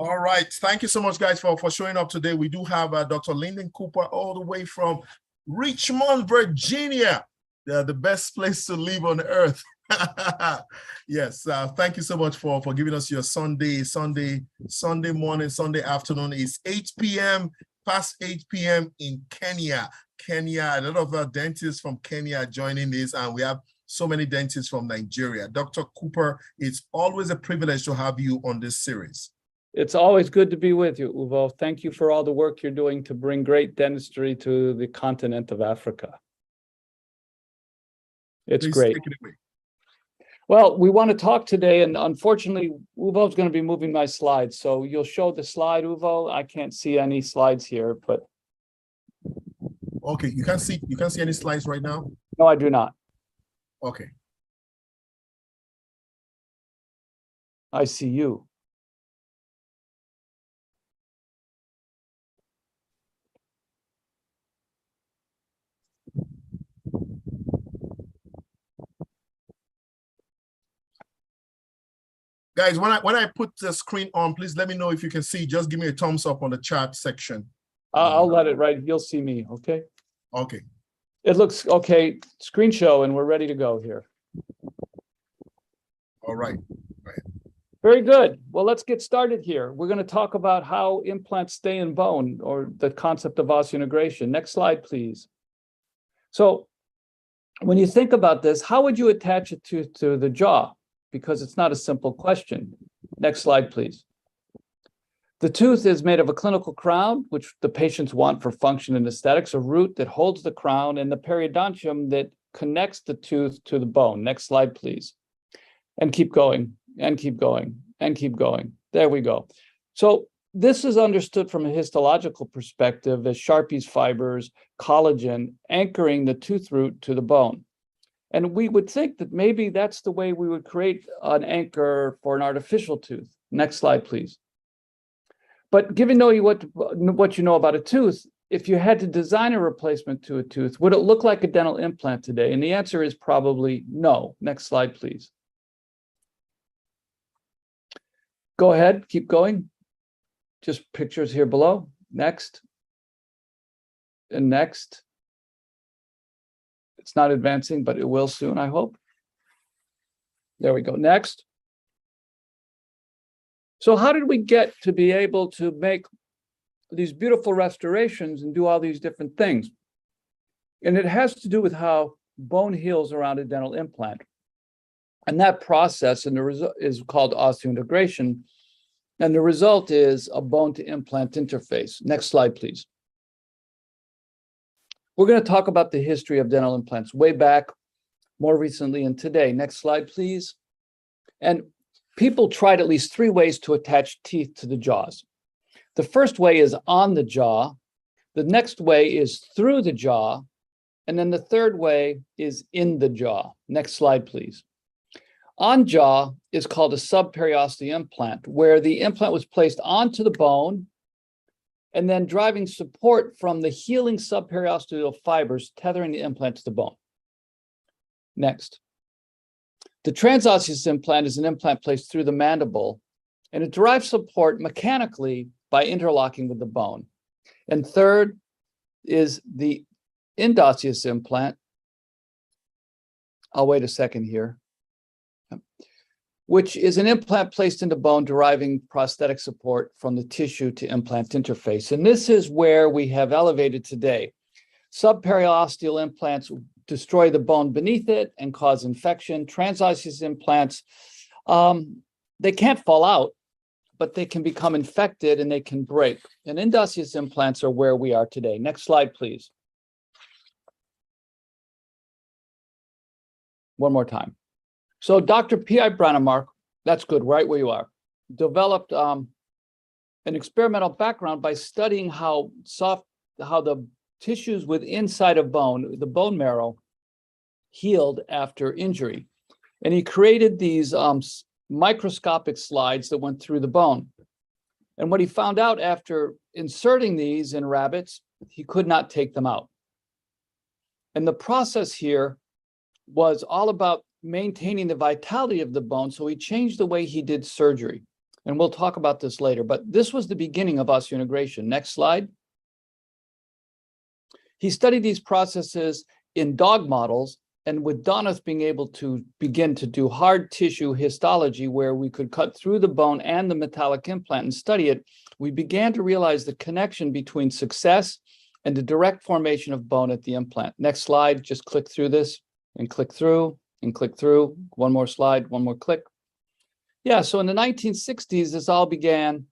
All right. Thank you so much, guys, for showing up today. We do have Dr. Lyndon Cooper all the way from Richmond, Virginia, the best place to live on earth. Yes. Thank you so much for giving us your Sunday morning, Sunday afternoon. It's 8 p.m. past 8 p.m. in Kenya. A lot of dentists from Kenya are joining this, and we have so many dentists from Nigeria. Dr. Cooper, it's always a privilege to have you on this series. It's always good to be with you, Uvo. Thank you for all the work you're doing to bring great dentistry to the continent of Africa. It's great. Take it away. Well, we want to talk today, and unfortunately, Uvo's going to be moving my slides. So you'll show the slide, Uvo. I can't see any slides here, but okay, you can't see any slides right now? No, I do not. Okay. I see you. Guys, when I put the screen on, please let me know if you can see. Just give me a thumbs up on the chat section. I'll let it right. You'll see me, okay? Okay. It looks okay. Screen show, and we're ready to go here. All right. Very good. Well, let's get started here. We're going to talk about how implants stay in bone, or the concept of osseointegration. Next slide, please. So when you think about this, how would you attach a tooth to the jaw? Because it's not a simple question. Next slide, please. The tooth is made of a clinical crown, which the patients want for function and aesthetics, a root that holds the crown, and the periodontium that connects the tooth to the bone. Next slide, please. And keep going, and keep going, and keep going. There we go. So this is understood from a histological perspective as Sharpie's fibers, collagen, anchoring the tooth root to the bone. And we would think that maybe that's the way we would create an anchor for an artificial tooth. Next slide, please. But given knowing what you know about a tooth, if you had to design a replacement to a tooth, would it look like a dental implant today? And the answer is probably no. Next slide, please. Go ahead, keep going. Just pictures here below. Next. And next. It's not advancing, but it will soon, I hope. There we go. Next. So how did we get to be able to make these beautiful restorations and do all these different things? And it has to do with how bone heals around a dental implant. And that process and the result is called osseointegration. And the result is a bone to implant interface. Next slide, please. We're going to talk about the history of dental implants way back, more recently, and today. Next slide, please. And people tried at least 3 ways to attach teeth to the jaws. The first way is on the jaw. The next way is through the jaw. And then the third way is in the jaw. Next slide, please. On jaw is called a subperiosteal implant, where the implant was placed onto the bone and then driving support from the healing subperiosteal fibers tethering the implant to the bone. Next. The transosseous implant is an implant placed through the mandible, and it derives support mechanically by interlocking with the bone. And third is the endosseous implant. I'll wait a second here. Which is an implant placed into bone deriving prosthetic support from the tissue to implant interface. And this is where we have elevated today. Subperiosteal implants destroy the bone beneath it and cause infection. Transosseous implants, they can't fall out, but they can become infected and they can break. And endosseous implants are where we are today. Next slide, please. One more time. So Dr. P.I. Brannemark, that's good, right where you are, developed an experimental background by studying how the tissues inside of bone, the bone marrow, healed after injury. And he created these microscopic slides that went through the bone. And what he found out after inserting these in rabbits, he could not take them out. And the process here was all about maintaining the vitality of the bone, so he changed the way he did surgery. And we'll talk about this later, but this was the beginning of osseointegration. Next slide. He studied these processes in dog models, and with Donath being able to begin to do hard tissue histology, where we could cut through the bone and the metallic implant and study it, we began to realize the connection between success and the direct formation of bone at the implant. Next slide, just click through this and click through and click through. One more slide, one more click. Yeah, so in the 1960s, this all began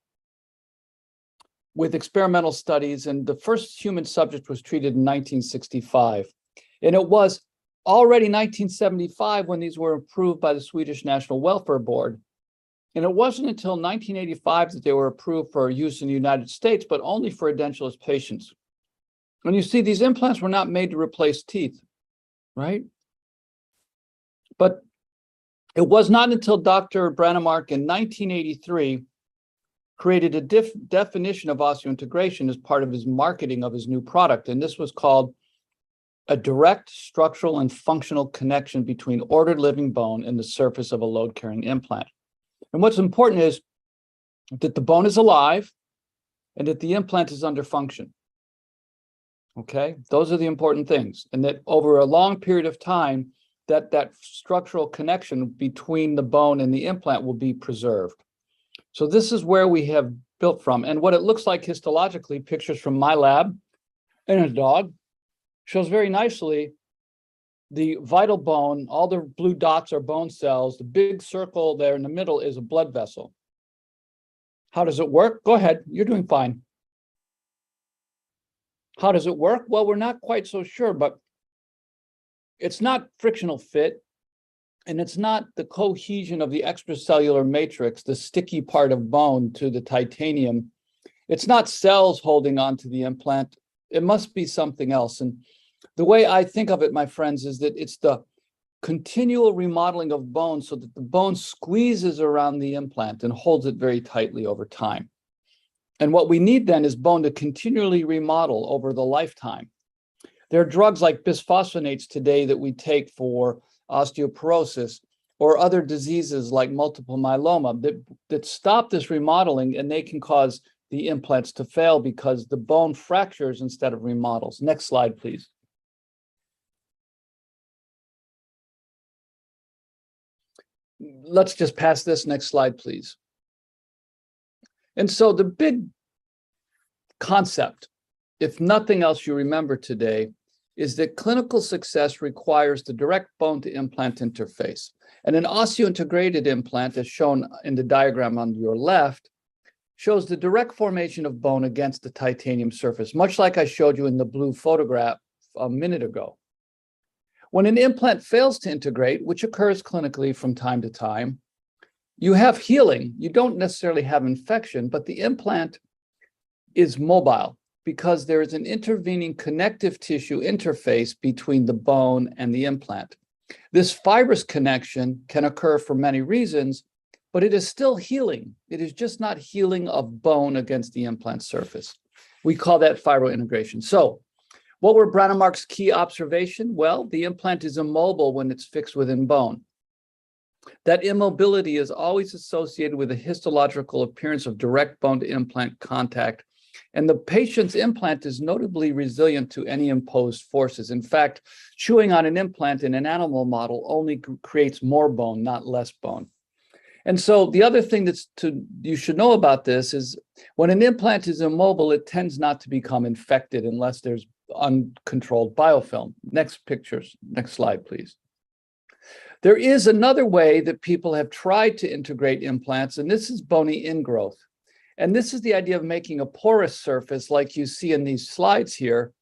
with experimental studies, and the first human subject was treated in 1965. And it was already 1975 when these were approved by the Swedish National Welfare Board. And it wasn't until 1985 that they were approved for use in the United States, but only for edentulous patients. And you see, these implants were not made to replace teeth, right? But it was not until Dr. Brannemark in 1983 created a definition of osseointegration as part of his marketing of his new product. And this was called a direct structural and functional connection between ordered living bone and the surface of a load-carrying implant. And what's important is that the bone is alive and that the implant is under function. Okay, those are the important things. And that over a long period of time, that structural connection between the bone and the implant will be preserved. So this is where we have built from. And what it looks like histologically, pictures from my lab and a dog, shows very nicely the vital bone. All the blue dots are bone cells. The big circle there in the middle is a blood vessel. How does it work? Go ahead, you're doing fine. How does it work? Well, we're not quite so sure, but it's not frictional fit, and it's not the cohesion of the extracellular matrix, the sticky part of bone to the titanium. It's not cells holding on to the implant. It must be something else. And the way I think of it, my friends, is that it's the continual remodeling of bone so that the bone squeezes around the implant and holds it very tightly over time. And what we need then is bone to continually remodel over the lifetime. There are drugs like bisphosphonates today that we take for osteoporosis or other diseases like multiple myeloma that stop this remodeling, and they can cause the implants to fail because the bone fractures instead of remodels. Next slide, please. Let's just pass this. Next slide, please. And so the big concept, if nothing else you remember today, is that clinical success requires the direct bone to implant interface. And an osseointegrated implant, as shown in the diagram on your left, shows the direct formation of bone against the titanium surface, much like I showed you in the blue photograph a minute ago. When an implant fails to integrate, which occurs clinically from time to time, you have healing. You don't necessarily have infection, but the implant is mobile because there is an intervening connective tissue interface between the bone and the implant. This fibrous connection can occur for many reasons, but it is still healing. It is just not healing of bone against the implant surface. We call that fibrointegration. So what were Brannemark's key observation? Well, the implant is immobile when it's fixed within bone. That immobility is always associated with a histological appearance of direct bone to implant contact. And the patient's implant is notably resilient to any imposed forces. In fact, chewing on an implant in an animal model only creates more bone, not less bone. And so the other thing you should know about this is when an implant is immobile, it tends not to become infected unless there's uncontrolled biofilm. Next pictures, next slide, please. There is another way that people have tried to integrate implants, and this is bony ingrowth. And this is the idea of making a porous surface like you see in these slides here.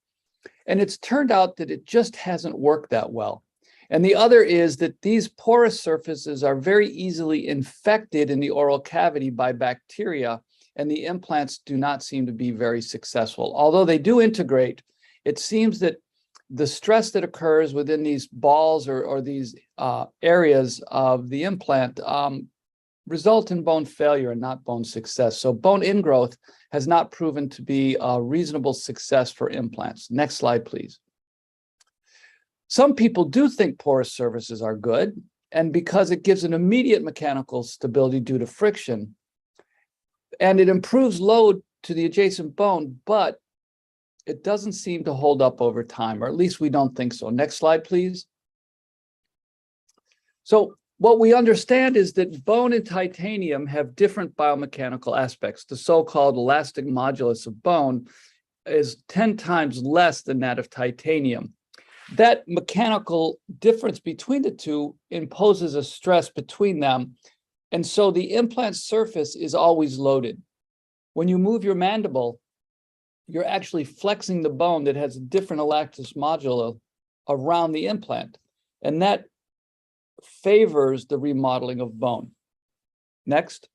And it's turned out that it just hasn't worked that well. And the other is that these porous surfaces are very easily infected in the oral cavity by bacteria, and the implants do not seem to be very successful. Although they do integrate, it seems that the stress that occurs within these balls or these areas of the implant result in bone failure and not bone success. So bone ingrowth has not proven to be a reasonable success for implants. Next slide, please. Some people do think porous surfaces are good, and because it gives an immediate mechanical stability due to friction. And it improves load to the adjacent bone, but it doesn't seem to hold up over time, or at least we don't think so. Next slide, please. So what we understand is that bone and titanium have different biomechanical aspects. The so-called elastic modulus of bone is 10 times less than that of titanium. That mechanical difference between the two imposes a stress between them. And so the implant surface is always loaded. When you move your mandible, you're actually flexing the bone that has a different elastic modulus around the implant. And that favors the remodeling of bone. Next.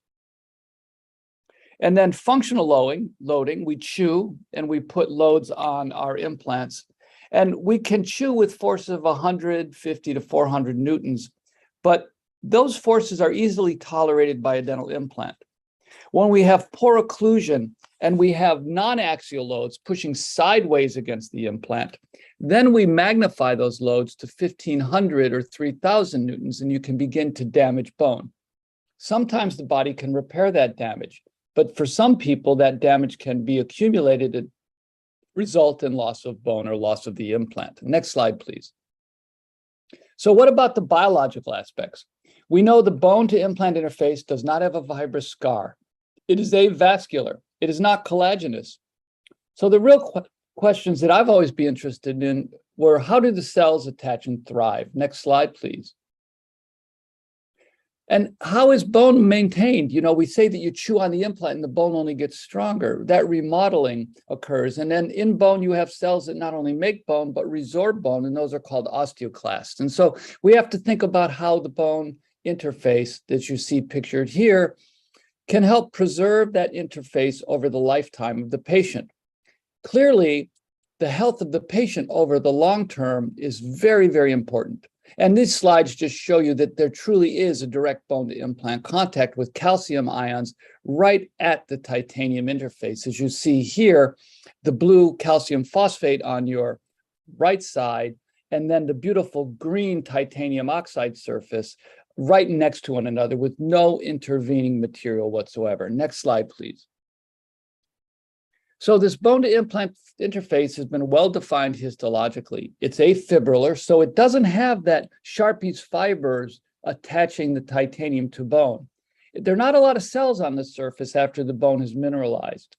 And then functional loading, we chew and we put loads on our implants. And we can chew with forces of 150 to 400 newtons, but those forces are easily tolerated by a dental implant. When we have poor occlusion and we have non-axial loads pushing sideways against the implant, then we magnify those loads to 1,500 or 3,000 newtons, and you can begin to damage bone. Sometimes the body can repair that damage, but for some people, that damage can be accumulated and result in loss of bone or loss of the implant. Next slide, please. So what about the biological aspects? We know the bone to implant interface does not have a fibrous scar. It is avascular. It is not collagenous. So the real questions that I've always been interested in were, how do the cells attach and thrive? Next slide, please. And how is bone maintained? You know, we say that you chew on the implant and the bone only gets stronger. That remodeling occurs. And then in bone, you have cells that not only make bone, but resorb bone, and those are called osteoclasts. And so we have to think about how the bone interface that you see pictured here can help preserve that interface over the lifetime of the patient. Clearly, the health of the patient over the long term is very, very important. And these slides just show you that there truly is a direct bone to implant contact with calcium ions right at the titanium interface. As you see here, the blue calcium phosphate on your right side, and then the beautiful green titanium oxide surface right next to one another with no intervening material whatsoever. Next slide, please. So this bone to implant interface has been well defined histologically. It's afibrillar, so it doesn't have that Sharpie's fibers attaching the titanium to bone. There are not a lot of cells on the surface after the bone is mineralized.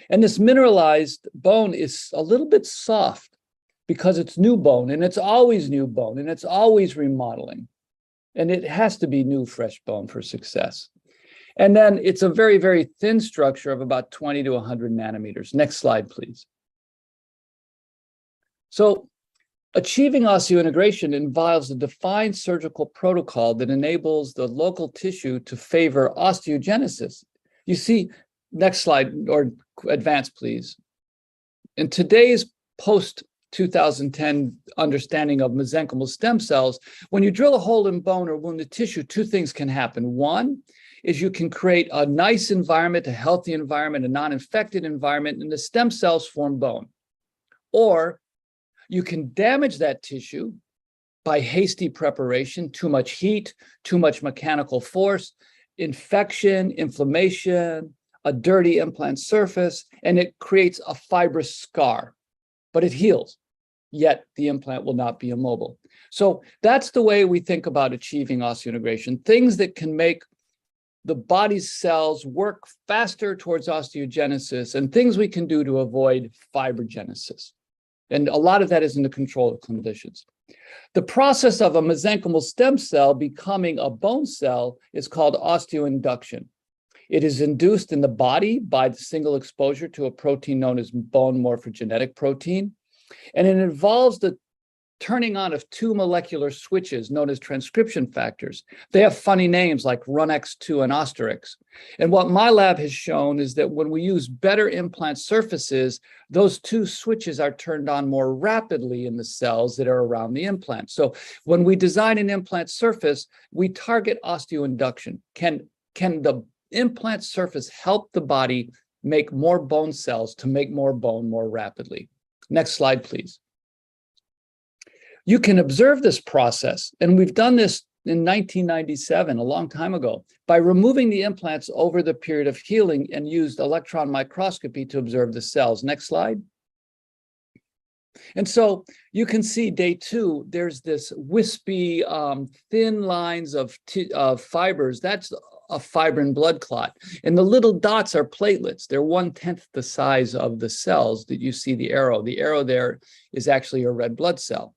And this mineralized bone is a little bit soft because it's new bone, and it's always new bone, and it's always remodeling. And it has to be new, fresh bone for success. And then it's a very, very thin structure of about 20 to 100 nanometers. Next slide, please. So achieving osseointegration involves a defined surgical protocol that enables the local tissue to favor osteogenesis. You see, next slide, or advance, please. In today's post-2010 understanding of mesenchymal stem cells, when you drill a hole in bone or wounded tissue, two things can happen. One is you can create a nice environment, a healthy environment, a non-infected environment, and the stem cells form bone. Or you can damage that tissue by hasty preparation, too much heat, too much mechanical force, infection, inflammation, a dirty implant surface, and it creates a fibrous scar, but it heals, yet the implant will not be immobile. So that's the way we think about achieving osseointegration, things that can make the body's cells work faster towards osteogenesis, and things we can do to avoid fibrogenesis. And a lot of that is in the control of clinicians. The process of a mesenchymal stem cell becoming a bone cell is called osteoinduction. It is induced in the body by the single exposure to a protein known as bone morphogenetic protein, and it involves the turning on of two molecular switches known as transcription factors. They have funny names like RUNX2 and Osterix. And what my lab has shown is that when we use better implant surfaces, those two switches are turned on more rapidly in the cells that are around the implant. So when we design an implant surface, we target osteoinduction. Can the implant surface help the body make more bone cells to make more bone more rapidly? Next slide, please. You can observe this process, and we've done this in 1997, a long time ago, by removing the implants over the period of healing and used electron microscopy to observe the cells. Next slide. And so you can see day 2, there's this wispy, thin lines of fibers. That's a fibrin blood clot. And the little dots are platelets. They're 1/10 the size of the cells that you see the arrow. The arrow there is actually a red blood cell.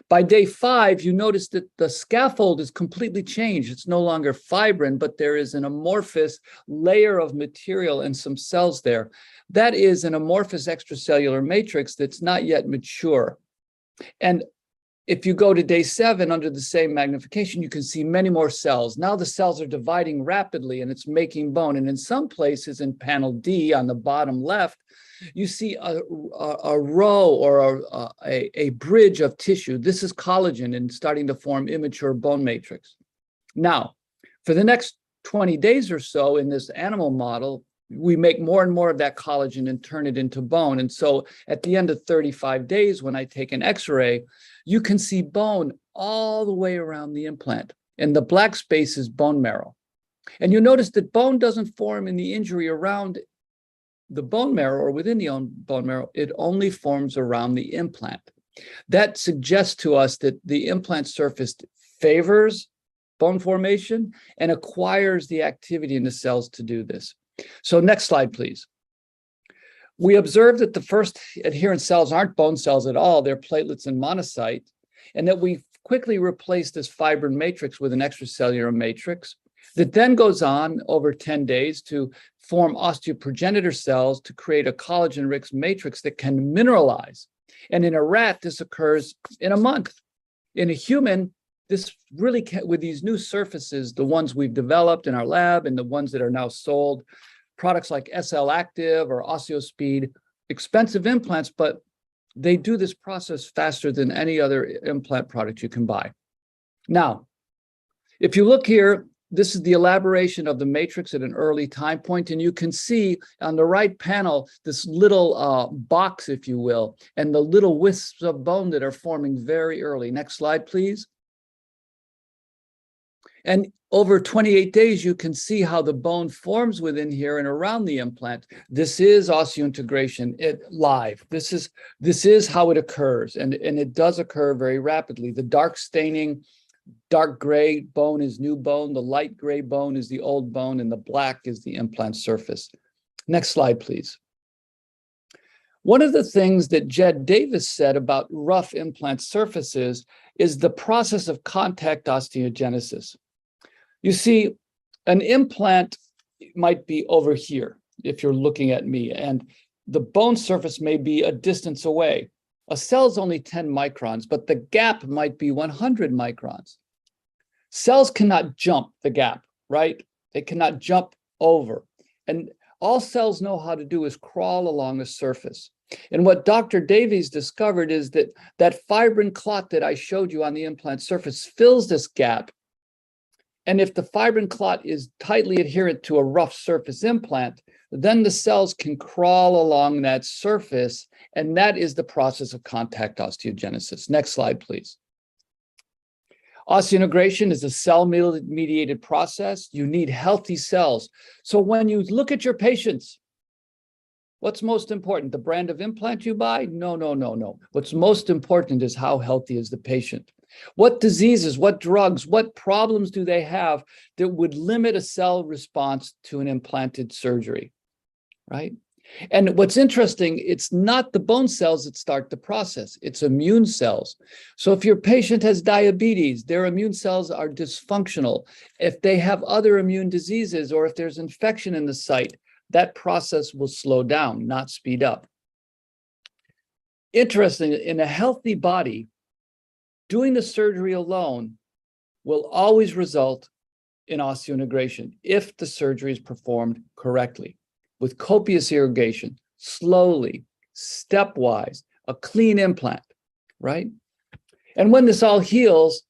By day 5, you notice that the scaffold is completely changed. It's no longer fibrin, but there is an amorphous layer of material and some cells there. That is an amorphous extracellular matrix that's not yet mature. And if you go to day 7 under the same magnification, you can see many more cells. Now the cells are dividing rapidly and it's making bone. And in some places in panel D on the bottom left, you see a row or a bridge of tissue. This is collagen and starting to form immature bone matrix. Now, for the next 20 days or so in this animal model, we make more and more of that collagen and turn it into bone. And so at the end of 35 days, when I take an X-ray, you can see bone all the way around the implant. And the black space is bone marrow. And you notice that bone doesn't form in the injury around the bone marrow or within the bone marrow. It only forms around the implant. That suggests to us that the implant surface favors bone formation and acquires the activity in the cells to do this. So next slide, please. We observed that the first adherent cells aren't bone cells at all. They're platelets and monocyte, and that we quickly replace this fibrin matrix with an extracellular matrix that then goes on over 10 days to form osteoprogenitor cells to create a collagen-rich matrix that can mineralize. And in a rat, this occurs in a month. In a human, this really can, with these new surfaces, the ones we've developed in our lab and the ones that are now sold, products like SL Active or OsseoSpeed, expensive implants, but they do this process faster than any other implant product you can buy. Now, if you look here, this is the elaboration of the matrix at an early time point, and you can see on the right panel this little box, if you will, and the little wisps of bone that are forming very early. Next slide, please. And over 28 days, you can see how the bone forms within here and around the implant. This is osseointegration live. This is how it occurs, and it does occur very rapidly. The dark staining, dark gray bone is new bone, the light gray bone is the old bone, and the black is the implant surface. Next slide, please. One of the things that Jed Davis said about rough implant surfaces is the process of contact osteogenesis. You see, an implant might be over here, if you're looking at me, and the bone surface may be a distance away. A cell is only 10 microns, but the gap might be 100 microns. Cells cannot jump the gap, right? They cannot jump over. And all cells know how to do is crawl along a surface. And what Dr. Davies discovered is that that fibrin clot that I showed you on the implant surface fills this gap. And if the fibrin clot is tightly adherent to a rough surface implant, then the cells can crawl along that surface, and that is the process of contact osteogenesis. Next slide, please. Osseointegration is a cell-mediated process. You need healthy cells. So when you look at your patients, what's most important? The brand of implant you buy? No, no, no, no. What's most important is how healthy is the patient. What diseases, what drugs, what problems do they have that would limit a cell response to an implanted surgery, right? And what's interesting, it's not the bone cells that start the process, it's immune cells. So if your patient has diabetes, their immune cells are dysfunctional. If they have other immune diseases or if there's infection in the site, that process will slow down, not speed up. Interesting, in a healthy body, doing the surgery alone will always result in osseointegration if the surgery is performed correctly, with copious irrigation, slowly, stepwise, a clean implant, right? And when this all heals,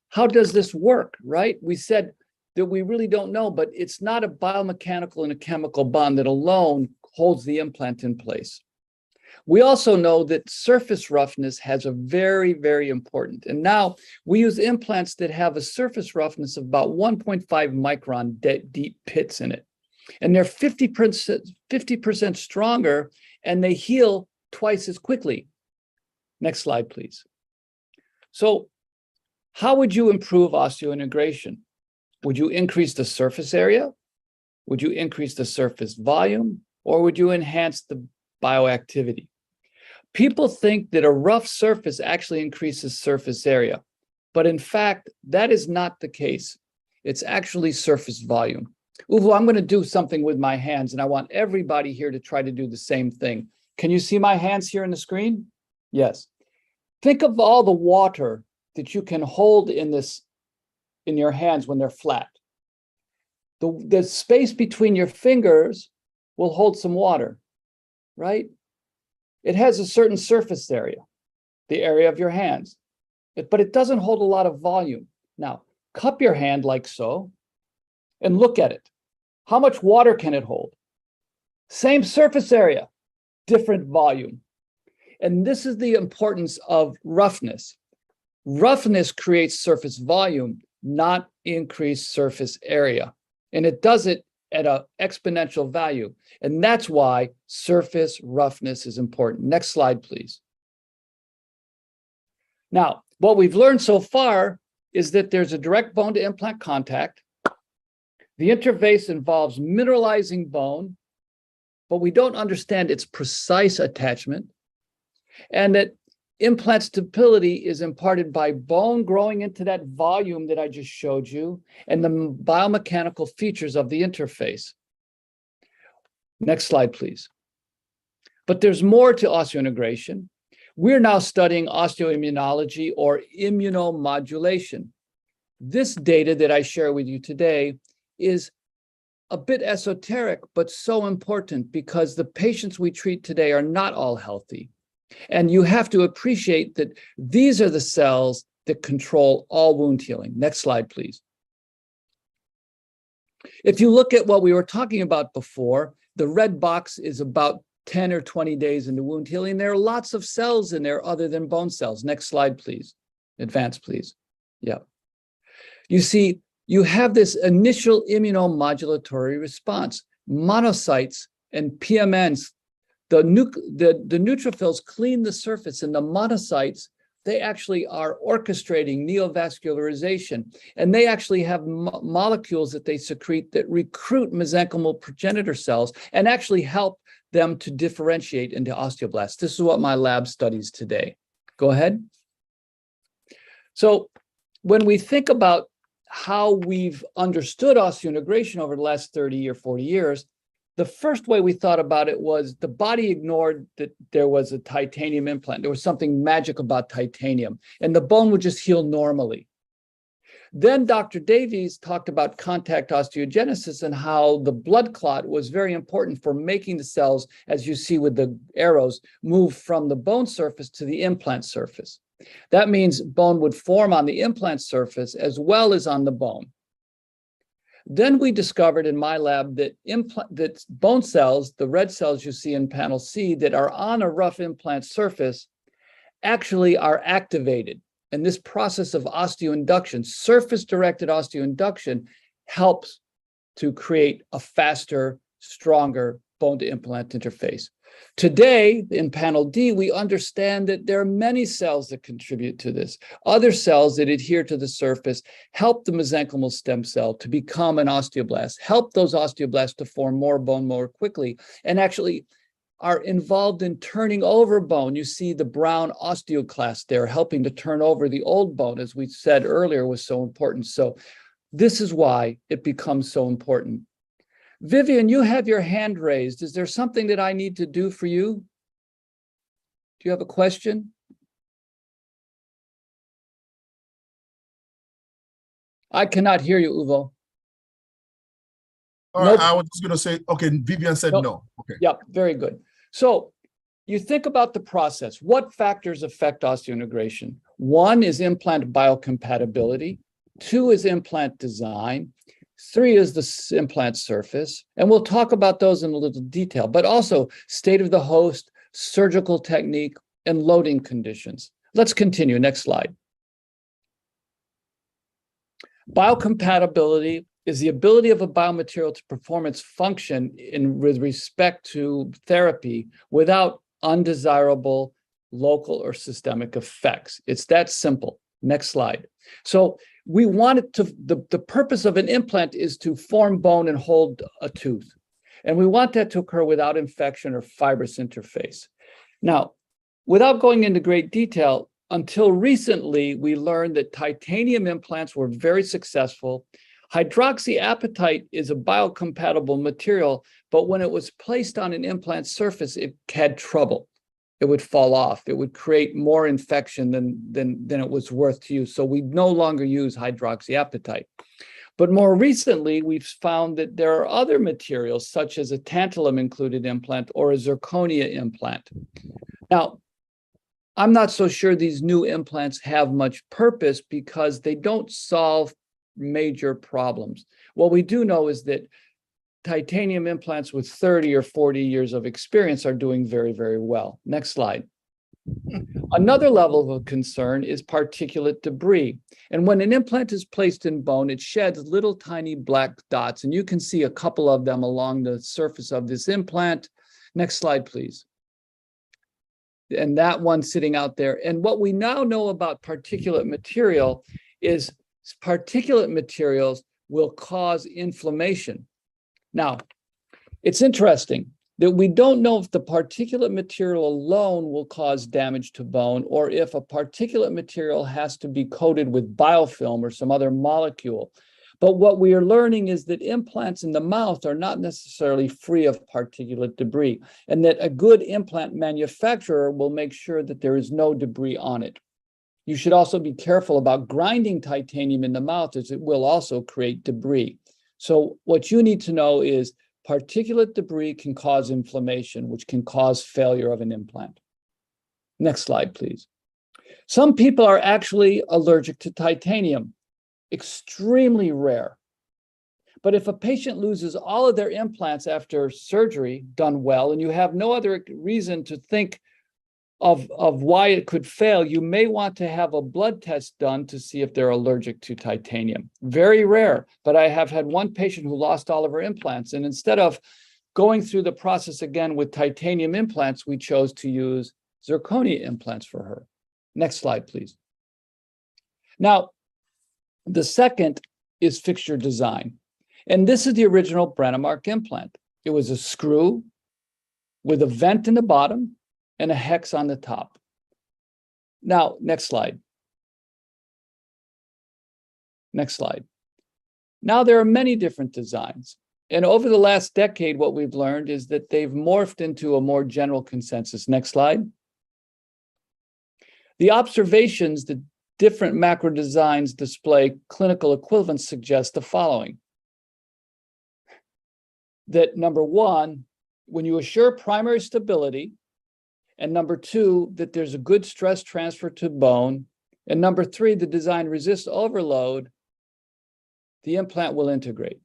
how does this work, right? We said that we really don't know, but it's not a biomechanical and a chemical bond that alone holds the implant in place. We also know that surface roughness has a very, very important. And now we use implants that have a surface roughness of about 1.5 micron deep pits in it. And they're 50% stronger, and they heal twice as quickly. Next slide, please. So how would you improve osseointegration? Would you increase the surface area? Would you increase the surface volume? Or would you enhance the bioactivity? People think that a rough surface actually increases surface area, but in fact, that is not the case. It's actually surface volume. Uvo, I'm going to do something with my hands, and I want everybody here to try to do the same thing. Can you see my hands here on the screen? Yes. Think of all the water that you can hold in your hands when they're flat. The space between your fingers will hold some water, right? It has a certain surface area, the area of your hands, but it doesn't hold a lot of volume. Now, cup your hand like so and look at it. How much water can it hold? Same surface area, different volume. And this is the importance of roughness. Roughness creates surface volume, not increased surface area. And it does it at an exponential value. And that's why surface roughness is important. Next slide, please. Now, what we've learned so far is that there's a direct bone to implant contact. The interface involves mineralizing bone, but we don't understand its precise attachment. And that implant stability is imparted by bone growing into that volume that I just showed you and the biomechanical features of the interface. Next slide, please. But there's more to osseointegration. We're now studying osteoimmunology or immunomodulation. This data that I share with you today is a bit esoteric, but so important because the patients we treat today are not all healthy. And you have to appreciate that these are the cells that control all wound healing. Next slide, please. If you look at what we were talking about before, the red box is about 10 or 20 days into wound healing. There are lots of cells in there other than bone cells. Next slide, please. Advance, please. Yeah. You see, you have this initial immunomodulatory response. Monocytes and PMNs, the neutrophils clean the surface, and the monocytes, they actually are orchestrating neovascularization, and they actually have molecules that they secrete that recruit mesenchymal progenitor cells and actually help them to differentiate into osteoblasts. This is what my lab studies today. Go ahead. So when we think about how we've understood osseointegration over the last 30 or 40 years, the first way we thought about it was the body ignored that there was a titanium implant. There was something magic about titanium, and the bone would just heal normally. Then Dr. Davies talked about contact osteogenesis and how the blood clot was very important for making the cells, as you see with the arrows, move from the bone surface to the implant surface. That means bone would form on the implant surface as well as on the bone. Then we discovered in my lab that bone cells, the red cells you see in panel C that are on a rough implant surface, actually are activated. And this process of osteoinduction, surface-directed osteoinduction, helps to create a faster, stronger bone-to-implant interface. Today, in panel D, we understand that there are many cells that contribute to this. Other cells that adhere to the surface help the mesenchymal stem cell to become an osteoblast, help those osteoblasts to form more bone more quickly, and actually are involved in turning over bone. You see the brown osteoclast there helping to turn over the old bone, as we said earlier, was so important. So this is why it becomes so important. Vivian, you have your hand raised. Is there something that I need to do for you? Do you have a question? I cannot hear you, Uvo. All right, I was just going to say, okay, Vivian said no. Okay. Yeah, very good. So you think about the process. What factors affect osseointegration? One is implant biocompatibility. Two is implant design. Three is the implant surface. And we'll talk about those in a little detail, but also state of the host, surgical technique, and loading conditions. Let's continue. Next slide. Biocompatibility is the ability of a biomaterial to perform its function with respect to therapy without undesirable local or systemic effects. It's that simple. Next slide. So we want it to, the purpose of an implant is to form bone and hold a tooth. And we want that to occur without infection or fibrous interface. Now, without going into great detail, until recently, we learned that titanium implants were very successful. Hydroxyapatite is a biocompatible material, but when it was placed on an implant surface, it had trouble. It would fall off. It would create more infection than it was worth to use. So we no longer use hydroxyapatite. But more recently, we've found that there are other materials, such as a tantalum-included implant or a zirconia implant. Now, I'm not so sure these new implants have much purpose because they don't solve major problems. What we do know is that titanium implants with 30 or 40 years of experience are doing very, very well. Next slide. Another level of concern is particulate debris. And when an implant is placed in bone, it sheds little tiny black dots. And you can see a couple of them along the surface of this implant. Next slide, please. And that one sitting out there. And what we now know about particulate material is particulate materials will cause inflammation. Now, it's interesting that we don't know if the particulate material alone will cause damage to bone or if a particulate material has to be coated with biofilm or some other molecule. But what we are learning is that implants in the mouth are not necessarily free of particulate debris, and that a good implant manufacturer will make sure that there is no debris on it. You should also be careful about grinding titanium in the mouth, as it will also create debris. So what you need to know is particulate debris can cause inflammation, which can cause failure of an implant. Next slide, please. Some people are actually allergic to titanium. Extremely rare. But if a patient loses all of their implants after surgery done well, and you have no other reason to think of why it could fail, you may want to have a blood test done to see if they're allergic to titanium. Very rare, but I have had one patient who lost all of her implants, and instead of going through the process again with titanium implants, we chose to use zirconia implants for her. Next slide, please. Now, the second is fixture design. And this is the original Brennemark implant. It was a screw with a vent in the bottom and a hex on the top. Now, next slide. Next slide. Now, there are many different designs. And over the last decade, what we've learned is that they've morphed into a more general consensus. Next slide. The observations that different macro designs display clinical equivalence suggest the following. That number one, when you assure primary stability, and number two, that there's a good stress transfer to bone, and number three, the design resists overload, the implant will integrate.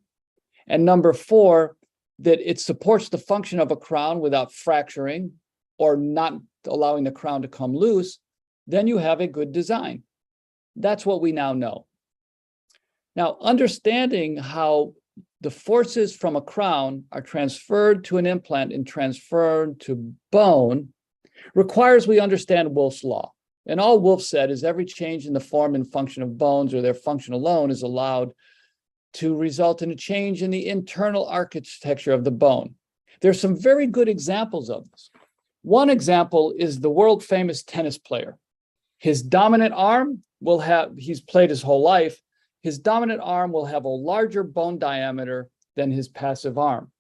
And number four, that it supports the function of a crown without fracturing or not allowing the crown to come loose, then you have a good design. That's what we now know. Now, understanding how the forces from a crown are transferred to an implant and transferred to bone requires we understand Wolff's law. And all Wolff said is every change in the form and function of bones or their function alone is allowed to result in a change in the internal architecture of the bone. There's some very good examples of this. One example is the world famous tennis player. His dominant arm will have, he's played his whole life, his dominant arm will have a larger bone diameter than his passive arm.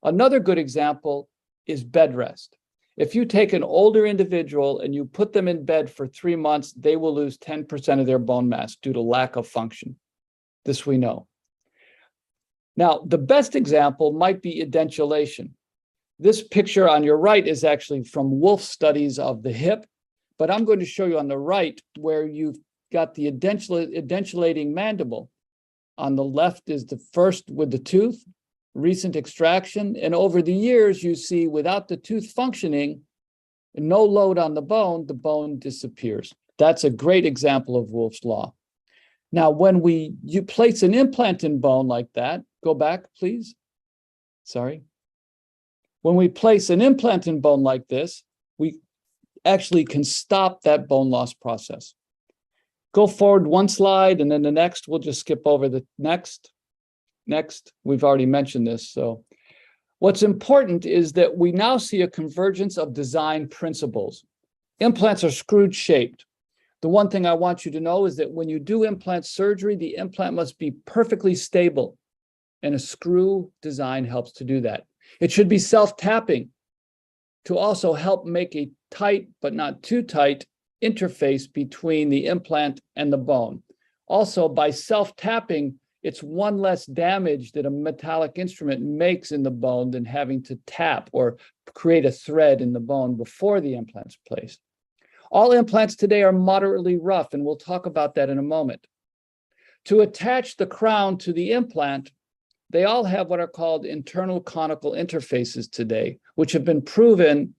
Another good example is bed rest. If you take an older individual and you put them in bed for 3 months, they will lose 10% of their bone mass due to lack of function. This we know. Now, the best example might be edentulation. This picture on your right is actually from Wolff's studies of the hip, but I'm going to show you on the right where you've got the edentulating mandible. On the left is the first with the tooth, recent extraction. And over the years, you see without the tooth functioning, no load on the bone disappears. That's a great example of Wolff's Law. Now, when you place an implant in bone like that, go back, please. Sorry. When we place an implant in bone like this, we actually can stop that bone loss process. Go forward one slide, and then the next, we'll just skip over the next. We've already mentioned this. So what's important is that we now see a convergence of design principles. Implants are screwed shaped. The one thing I want you to know is that when you do implant surgery, the implant must be perfectly stable, and a screw design helps to do that. It should be self-tapping to also help make a tight, but not too tight, interface between the implant and the bone. Also, by self-tapping, it's one less damage that a metallic instrument makes in the bone than having to tap or create a thread in the bone before the implant's placed. All implants today are moderately rough, and we'll talk about that in a moment. To attach the crown to the implant, they all have what are called internal conical interfaces today, which have been proven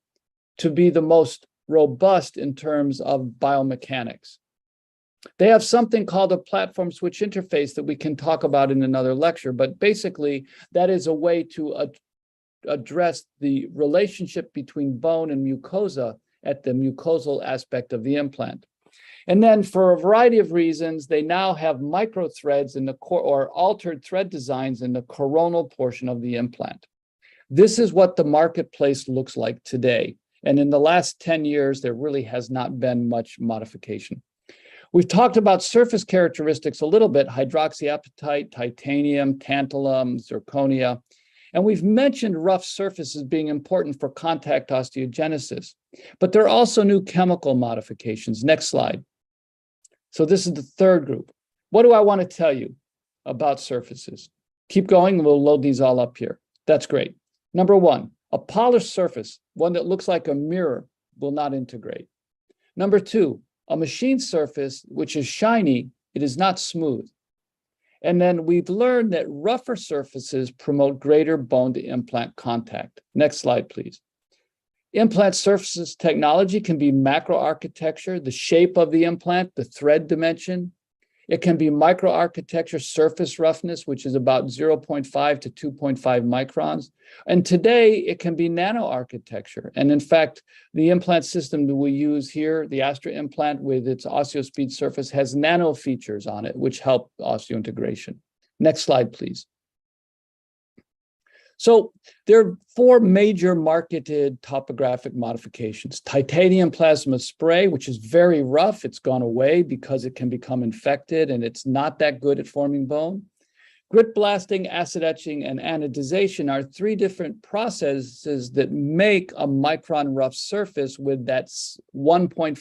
to be the most robust in terms of biomechanics. They have something called a platform switch interface that we can talk about in another lecture, but basically that is a way to address the relationship between bone and mucosa at the mucosal aspect of the implant. And then for a variety of reasons, they now have micro threads in the core or altered thread designs in the coronal portion of the implant. This is what the marketplace looks like today. And in the last 10 years, there really has not been much modification. We've talked about surface characteristics a little bit: hydroxyapatite, titanium, tantalum, zirconia. And we've mentioned rough surfaces being important for contact osteogenesis, but there are also new chemical modifications. Next slide. So this is the third group. What do I want to tell you about surfaces? Keep going, and we'll load these all up here. That's great. Number one, a polished surface, one that looks like a mirror, will not integrate. Number two, a machine surface, which is shiny, it is not smooth. And then we've learned that rougher surfaces promote greater bone-to-implant contact. Next slide, please. Implant surfaces technology can be macroarchitecture, the shape of the implant, the thread dimension. It can be microarchitecture, surface roughness, which is about 0.5 to 2.5 microns. And today, it can be nanoarchitecture. And in fact, the implant system that we use here, the Astra implant with its OsseoSpeed surface, has nano features on it, which help osseointegration. Next slide, please. So there are four major marketed topographic modifications. Titanium plasma spray, which is very rough. It's gone away because it can become infected and it's not that good at forming bone. Grit blasting, acid etching, and anodization are three different processes that make a micron rough surface with that 1.5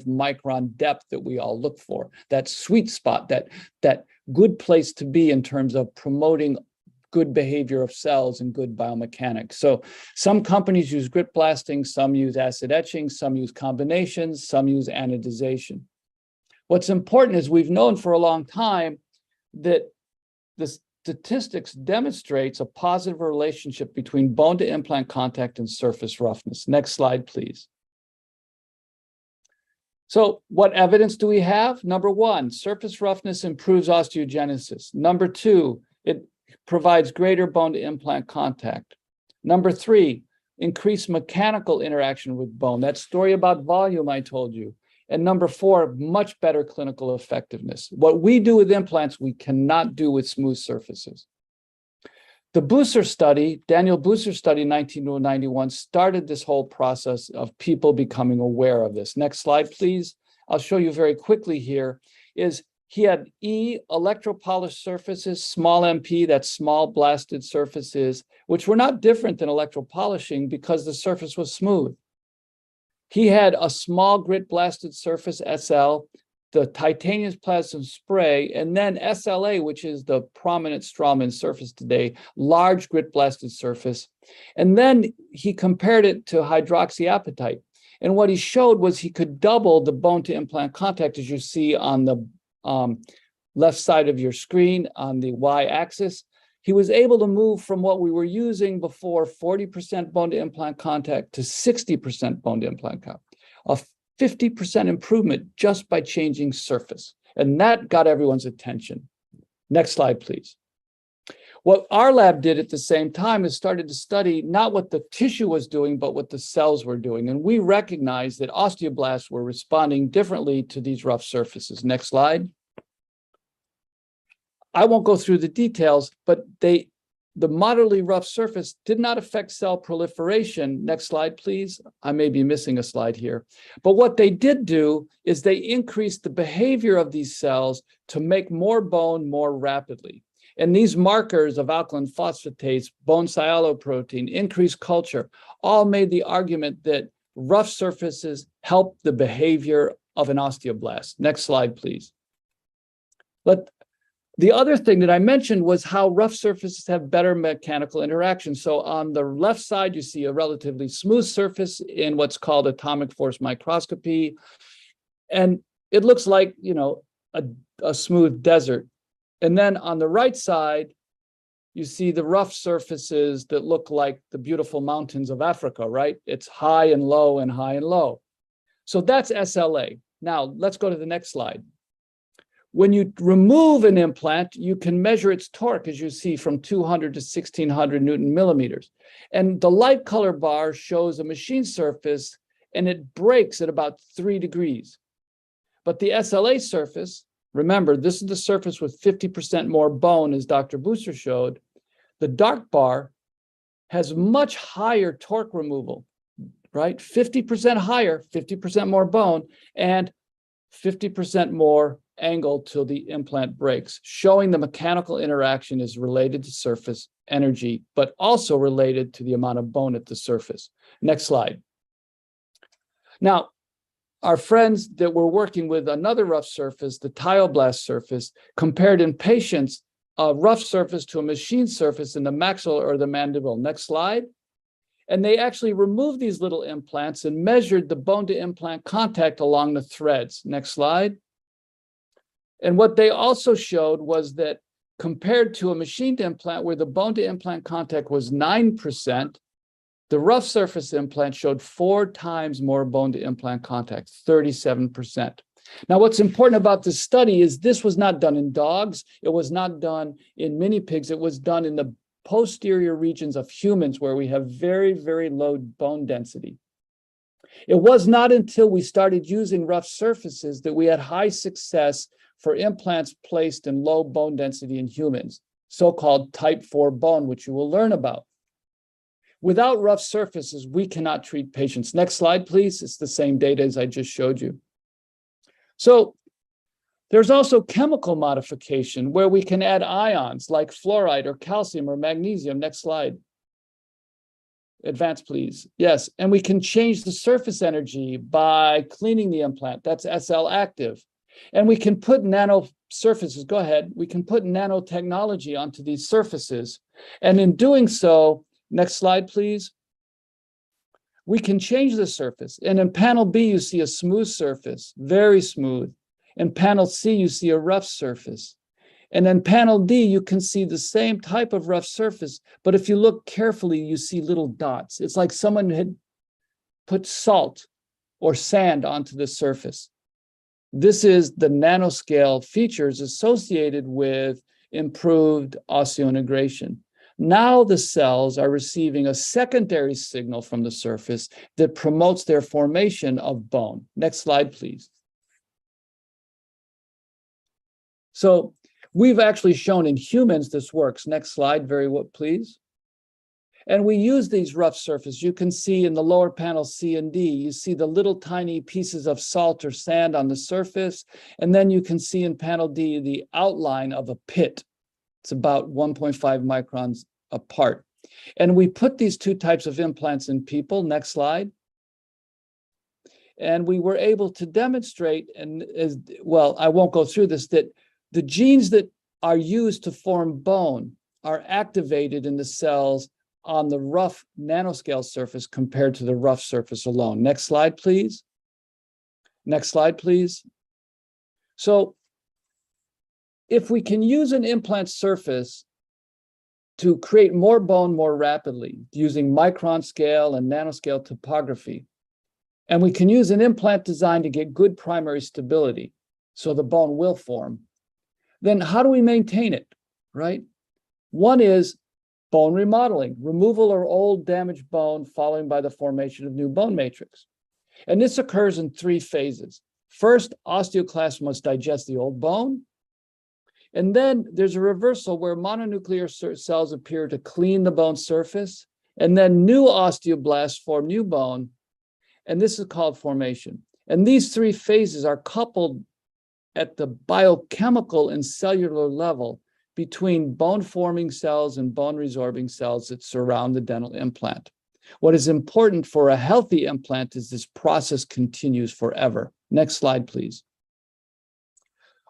micron depth that we all look for, that sweet spot, that good place to be in terms of promoting good behavior of cells and good biomechanics. So some companies use grit blasting, some use acid etching, some use combinations, some use anodization. What's important is we've known for a long time that the statistics demonstrates a positive relationship between bone to implant contact and surface roughness. Next slide, please. So what evidence do we have? Number one, surface roughness improves osteogenesis. Number two, it provides greater bone to implant contact. Number three, increased mechanical interaction with bone. That story about volume I told you. And number four, much better clinical effectiveness. What we do with implants, we cannot do with smooth surfaces. The Buser study, Daniel Buser study in 1991, started this whole process of people becoming aware of this. Next slide, please. I'll show you very quickly here. He had electropolished surfaces, small MP, that's small blasted surfaces, which were not different than electropolishing because the surface was smooth. He had a small grit blasted surface, SL, the titanium plasma spray, and then SLA, which is the prominent Strawman surface today, large grit blasted surface. And then he compared it to hydroxyapatite. And what he showed was he could double the bone to implant contact, as you see on the left side of your screen on the y-axis. he was able to move from what we were using before, 40% bone to implant contact, to 60% bone to implant contact, a 50% improvement just by changing surface. And that got everyone's attention. Next slide, please. What our lab did at the same time is started to study not what the tissue was doing, but what the cells were doing. And we recognized that osteoblasts were responding differently to these rough surfaces. Next slide. I won't go through the details, but the moderately rough surface did not affect cell proliferation. Next slide, please. I may be missing a slide here. But what they did do is they increased the behavior of these cells to make more bone more rapidly. And these markers of alkaline phosphatase, bone sialoprotein, increased culture, all made the argument that rough surfaces help the behavior of an osteoblast. Next slide, please. The other thing that I mentioned was how rough surfaces have better mechanical interaction. So on the left side, you see a relatively smooth surface in what's called atomic force microscopy. And it looks like, a smooth desert. And then on the right side, you see the rough surfaces that look like the beautiful mountains of Africa, right? It's high and low and high and low. So that's SLA. Now, let's go to the next slide. When you remove an implant, you can measure its torque, as you see, from 200 to 1600 Newton millimeters. And the light color bar shows a machine surface, and it breaks at about 3 degrees. But the SLA surface, remember, this is the surface with 50% more bone, as Dr. Booster showed. The dark bar has much higher torque removal, right? 50% higher, 50% more bone, and 50% more angle till the implant breaks, showing the mechanical interaction is related to surface energy, but also related to the amount of bone at the surface. Next slide. Now, our friends that were working with another rough surface, the tyoblast surface, compared in patients a rough surface to a machine surface in the maxilla or the mandible. Next slide. And they actually removed these little implants and measured the bone to implant contact along the threads. Next slide. And what they also showed was that compared to a machined implant where the bone to implant contact was 9%, the rough surface implant showed 4 times more bone to implant contact, 37%. Now, what's important about this study is this was not done in dogs. It was not done in mini pigs. It was done in the posterior regions of humans where we have very, very low bone density. It was not until we started using rough surfaces that we had high success for implants placed in low bone density in humans, so-called type 4 bone, which you will learn about. Without rough surfaces, we cannot treat patients. Next slide, please. It's the same data as I just showed you. So there's also chemical modification where we can add ions like fluoride or calcium or magnesium. Next slide. Advance, please. Yes, and we can change the surface energy by cleaning the implant. That's SL active. And we can put nano surfaces, go ahead, we can put nanotechnology onto these surfaces. And in doing so, next slide, please, we can change the surface. And in panel B, you see a smooth surface, very smooth. In panel C, you see a rough surface. And in panel D, you can see the same type of rough surface, but if you look carefully, you see little dots. It's like someone had put salt or sand onto the surface. This is the nanoscale features associated with improved osseointegration. Now the cells are receiving a secondary signal from the surface that promotes their formation of bone. Next slide, please. So we've actually shown in humans this works. Next slide, please. And we use these rough surfaces. You can see in the lower panel C and D, you see the little tiny pieces of salt or sand on the surface. And then you can see in panel D the outline of a pit. It's about 1.5 microns apart. And we put these 2 types of implants in people. Next slide. And we were able to demonstrate, and as well, I won't go through this, that the genes that are used to form bone are activated in the cells on the rough nanoscale surface compared to the rough surface alone. Next slide, please. Next slide, please. So if we can use an implant surface to create more bone more rapidly using micron scale and nanoscale topography. And we can use an implant design to get good primary stability, so the bone will form. Then how do we maintain it, right? One is bone remodeling, removal of old damaged bone followed by the formation of new bone matrix. And this occurs in 3 phases. First, osteoclast must digest the old bone. And then there's a reversal where mononuclear cells appear to clean the bone surface, and then new osteoblasts form new bone, and this is called formation. And these 3 phases are coupled at the biochemical and cellular level between bone-forming cells and bone-resorbing cells that surround the dental implant. What is important for a healthy implant is this process continues forever. Next slide, please.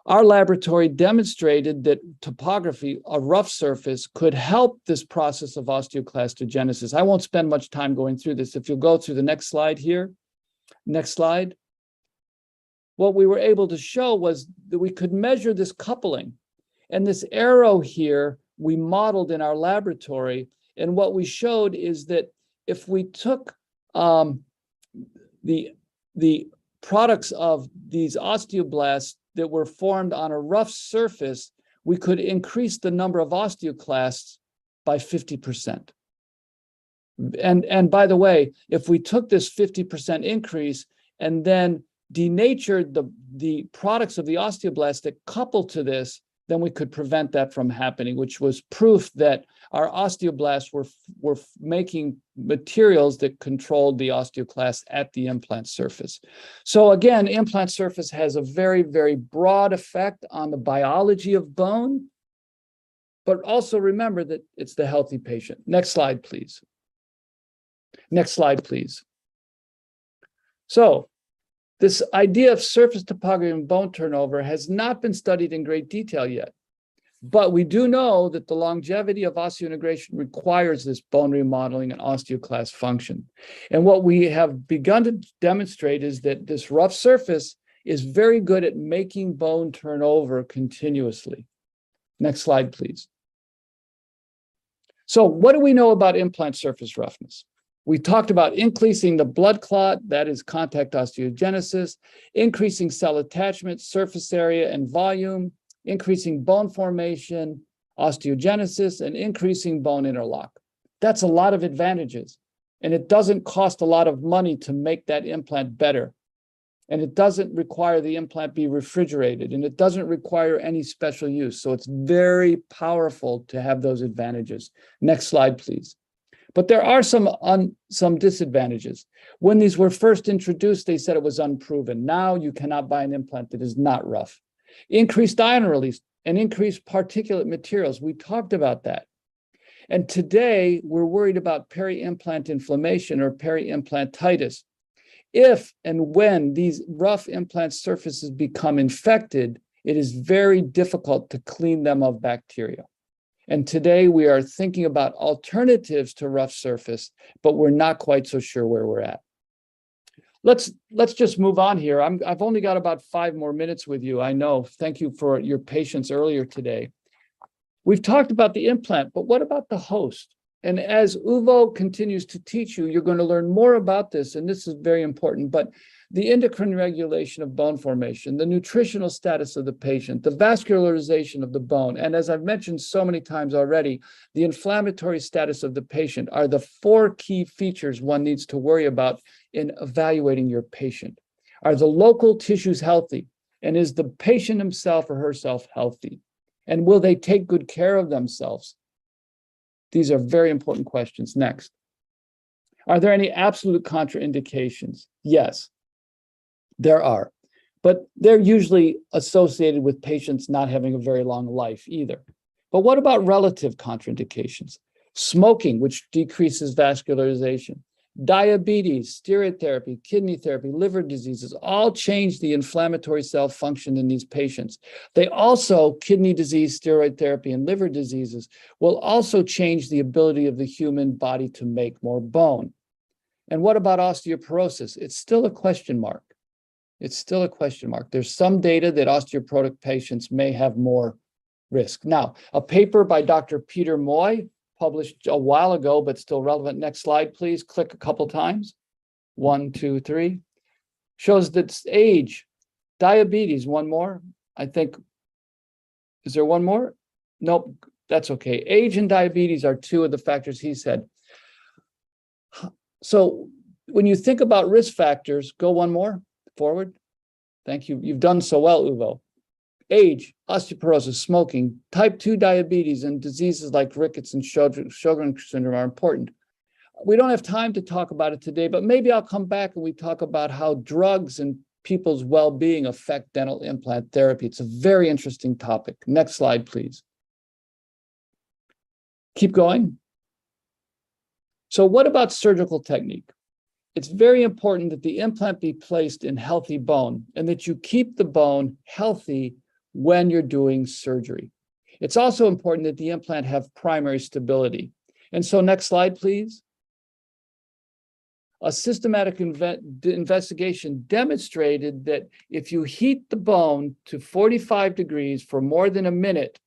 Our laboratory demonstrated that topography, a rough surface, could help this process of osteoclastogenesis. I won't spend much time going through this. If you'll go through the next slide here. Next slide. What we were able to show was that we could measure this coupling. And this arrow here, we modeled in our laboratory. And what we showed is that if we took the products of these osteoblasts that were formed on a rough surface, we could increase the number of osteoclasts by 50%. And by the way, if we took this 50% increase and then denatured the products of the osteoblast that coupled to this, then we could prevent that from happening, which was proof that our osteoblasts were making materials that controlled the osteoclast at the implant surface. So again, implant surface has a very, very broad effect on the biology of bone, but also remember that it's the healthy patient. Next slide, please. Next slide, please. So this idea of surface topography and bone turnover has not been studied in great detail yet, but we do know that the longevity of osseointegration requires this bone remodeling and osteoclast function. And what we have begun to demonstrate is that this rough surface is very good at making bone turn over continuously. Next slide, please. So what do we know about implant surface roughness? We talked about increasing the blood clot, that is contact osteogenesis, increasing cell attachment, surface area and volume, increasing bone formation, osteogenesis, and increasing bone interlock. That's a lot of advantages. And it doesn't cost a lot of money to make that implant better. And it doesn't require the implant be refrigerated, and it doesn't require any special use. So it's very powerful to have those advantages. Next slide, please. But there are some disadvantages. When these were first introduced, they said it was unproven. Now you cannot buy an implant that is not rough. Increased ion release and increased particulate materials. We talked about that. And today we're worried about peri-implant inflammation or peri-implantitis. If and when these rough implant surfaces become infected, it is very difficult to clean them of bacteria. And today we are thinking about alternatives to rough surface, but we're not quite so sure where we're at. Let's just move on here. I've only got about 5 more minutes with you. I know. Thank you for your patience earlier today. We've talked about the implant, but what about the host? And as Uvo continues to teach you, you're going to learn more about this, and this is very important. But the endocrine regulation of bone formation, the nutritional status of the patient, the vascularization of the bone, and as I've mentioned so many times already, the inflammatory status of the patient are the 4 key features one needs to worry about in evaluating your patient. Are the local tissues healthy? And is the patient himself or herself healthy? And will they take good care of themselves? These are very important questions. Next. Are there any absolute contraindications? Yes. There are, but they're usually associated with patients not having a very long life either. But what about relative contraindications? Smoking, which decreases vascularization, diabetes, steroid therapy, kidney therapy, liver diseases, all change the inflammatory cell function in these patients. They also, kidney disease, steroid therapy, and liver diseases will also change the ability of the human body to make more bone. And what about osteoporosis? It's still a question mark. It's still a question mark. There's some data that osteoporotic patients may have more risk. Now, a paper by Dr. Peter Moy published a while ago, but still relevant. Next slide, please. Click a couple times. 1, 2, 3. Shows that age, diabetes, one more. I think, is there one more? Nope, that's okay. Age and diabetes are two of the factors he said. So when you think about risk factors, go one more forward. Thank you. You've done so well, Uvo. Age, osteoporosis, smoking, type 2 diabetes, and diseases like rickets and Sjogren's syndrome are important. We don't have time to talk about it today, but maybe I'll come back and we talk about how drugs and people's well-being affect dental implant therapy. It's a very interesting topic. Next slide, please. Keep going. So what about surgical technique? It's very important that the implant be placed in healthy bone and that you keep the bone healthy when you're doing surgery. It's also important that the implant have primary stability. And so next slide, please. A systematic investigation demonstrated that if you heat the bone to 45 degrees for more than a minute,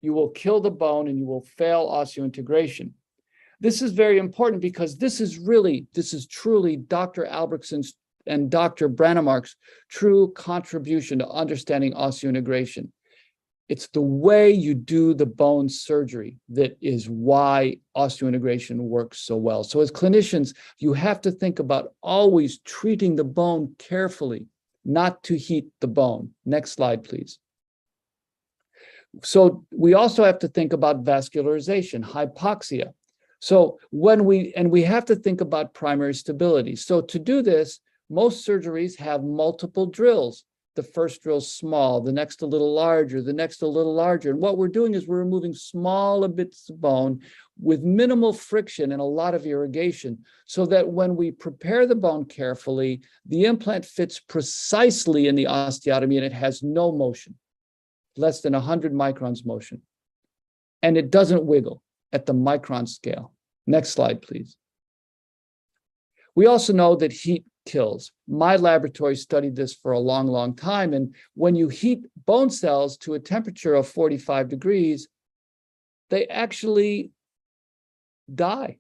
you will kill the bone and you will fail osseointegration. This is very important because this is truly Dr. Albrechtson's and Dr. Brannemark's true contribution to understanding osseointegration. It's the way you do the bone surgery that is why osseointegration works so well. So as clinicians, you have to think about always treating the bone carefully, not to heat the bone. Next slide, please. So we also have to think about vascularization, hypoxia. So we have to think about primary stability. So to do this, most surgeries have multiple drills. The first drill is small, the next a little larger, the next a little larger. And what we're doing is we're removing smaller bits of bone with minimal friction and a lot of irrigation so that when we prepare the bone carefully, the implant fits precisely in the osteotomy and it has no motion, less than 100 microns motion. And it doesn't wiggle at the micron scale. Next slide, please. We also know that heat kills. My laboratory studied this for a long, long time. And when you heat bone cells to a temperature of 45 degrees, they actually die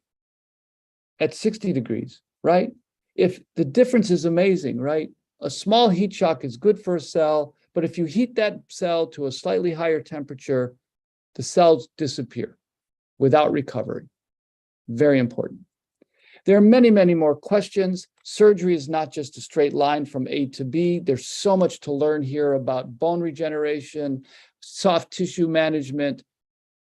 at 60 degrees, right? If the difference is amazing, right? A small heat shock is good for a cell, but if you heat that cell to a slightly higher temperature, the cells disappear without recovery. Very important. There are many, many more questions. Surgery is not just a straight line from A to B. There's so much to learn here about bone regeneration, soft tissue management.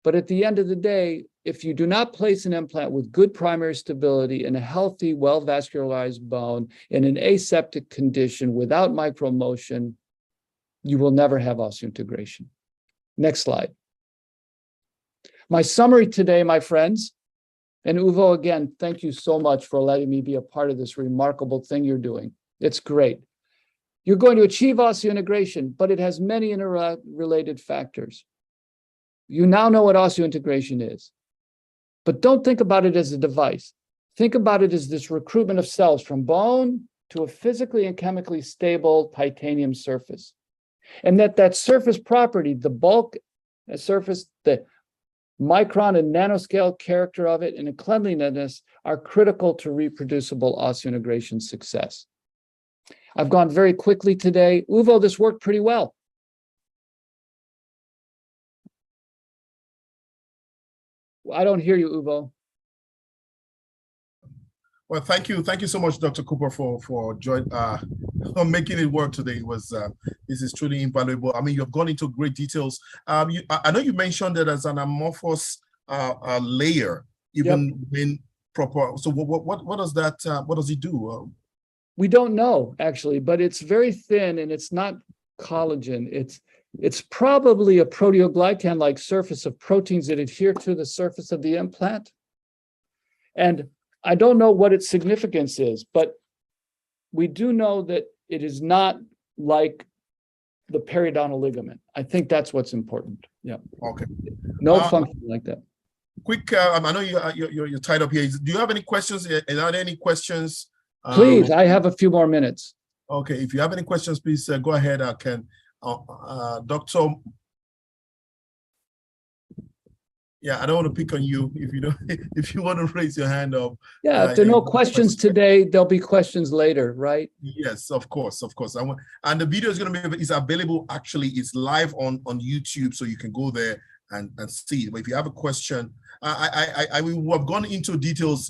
But at the end of the day, if you do not place an implant with good primary stability in a healthy, well-vascularized bone in an aseptic condition without micromotion, you will never have osseointegration. Next slide. My summary today, my friends, and Uvo, again, thank you so much for letting me be a part of this remarkable thing you're doing. It's great. You're going to achieve osseointegration, but it has many interrelated factors. You now know what osseointegration is, but don't think about it as a device. Think about it as this recruitment of cells from bone to a physically and chemically stable titanium surface. And that surface property, the bulk surface, the micron and nanoscale character of it, and the cleanliness are critical to reproducible osseointegration success. I've gone very quickly today. Uvo, this worked pretty well. I don't hear you, Uvo. Well, thank you so much, Dr. Cooper, for making it work today. This is truly invaluable. I mean, you've gone into great details. I know you mentioned that as an amorphous layer, even when proper. So what does that? What does it do? We don't know actually, but it's very thin and it's not collagen. It's probably a proteoglycan-like surface of proteins that adhere to the surface of the implant. And I don't know what its significance is, but we do know that it is not like the periodontal ligament. I think that's what's important. Yeah. Okay. No function like that. Quick, I know you're tied up here. Do you have any questions? Are there any questions? Please, I have a few more minutes. Okay, if you have any questions, please go ahead. Dr. Yeah, I don't want to pick on you if you don't. If you want to raise your hand up. Yeah, if there are no questions today, there'll be questions later, right? Yes, of course, of course. And the video is going to be is available. Actually, it's live on YouTube, so you can go there and see it. But if you have a question, I will have gone into details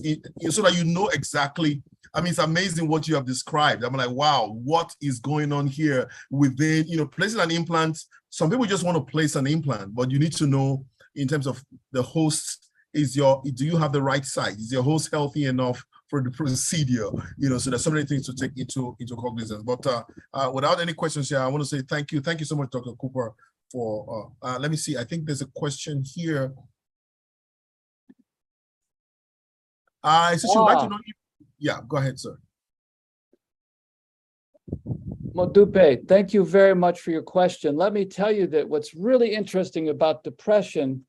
so that you know exactly. I mean, it's amazing what you have described. I'm like, wow, what is going on here within, placing an implant? Some people just want to place an implant, but you need to know in terms of the host, do you have the right size? Is your host healthy enough for the procedure? So there's so many things to take into cognizance. But without any questions here, I want to say thank you. Thank you so much, Dr. Cooper, for, let me see. I think there's a question here. So she would like to know yeah, go ahead, sir. Modupe, thank you very much for your question. Let me tell you that what's really interesting about depression,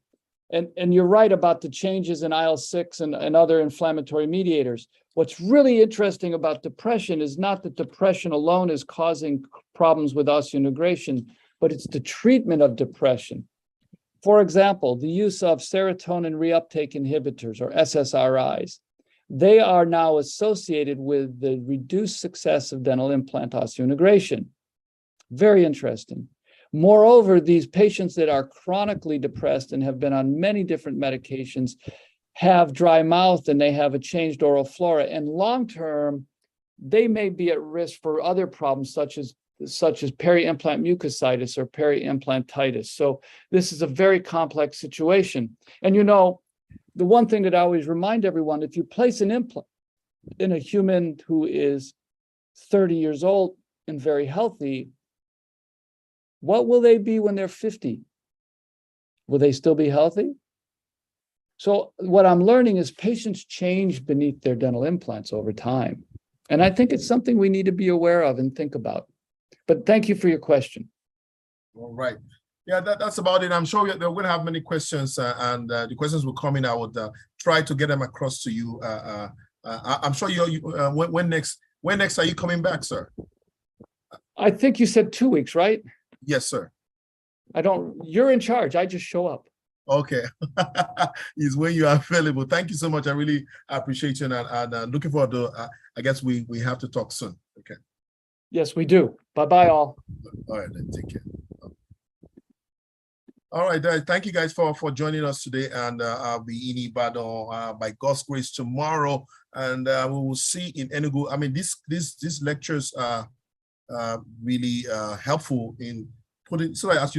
and you're right about the changes in IL-6 and other inflammatory mediators. What's really interesting about depression is not that depression alone is causing problems with osseointegration, but it's the treatment of depression. For example, the use of serotonin reuptake inhibitors, or SSRIs. They are now associated with the reduced success of dental implant osseointegration. Very interesting. Moreover, these patients that are chronically depressed and have been on many different medications have dry mouth and they have a changed oral flora. And long-term, they may be at risk for other problems such as peri-implant mucositis or peri-implantitis. So this is a very complex situation. And the one thing that I always remind everyone, if you place an implant in a human who is 30 years old and very healthy, what will they be when they're 50? Will they still be healthy? So what I'm learning is patients change beneath their dental implants over time. And I think it's something we need to be aware of and think about. But thank you for your question. All right. Yeah, that's about it. I'm sure they're going to have many questions, and the questions will come in. I would try to get them across to you. I'm sure when next are you coming back, sir? I think you said 2 weeks, right? Yes, sir. You're in charge. I just show up. Okay. Is when you are available. Thank you so much. I really appreciate you, and looking forward to, I guess we have to talk soon. Okay. Yes, we do. Bye-bye, all. All right, then. Take care. All right, thank you guys for joining us today, and I'll be in Ibadan by God's grace tomorrow, and we will see in Enugu. I mean, these lectures are really helpful in putting. So I ask you.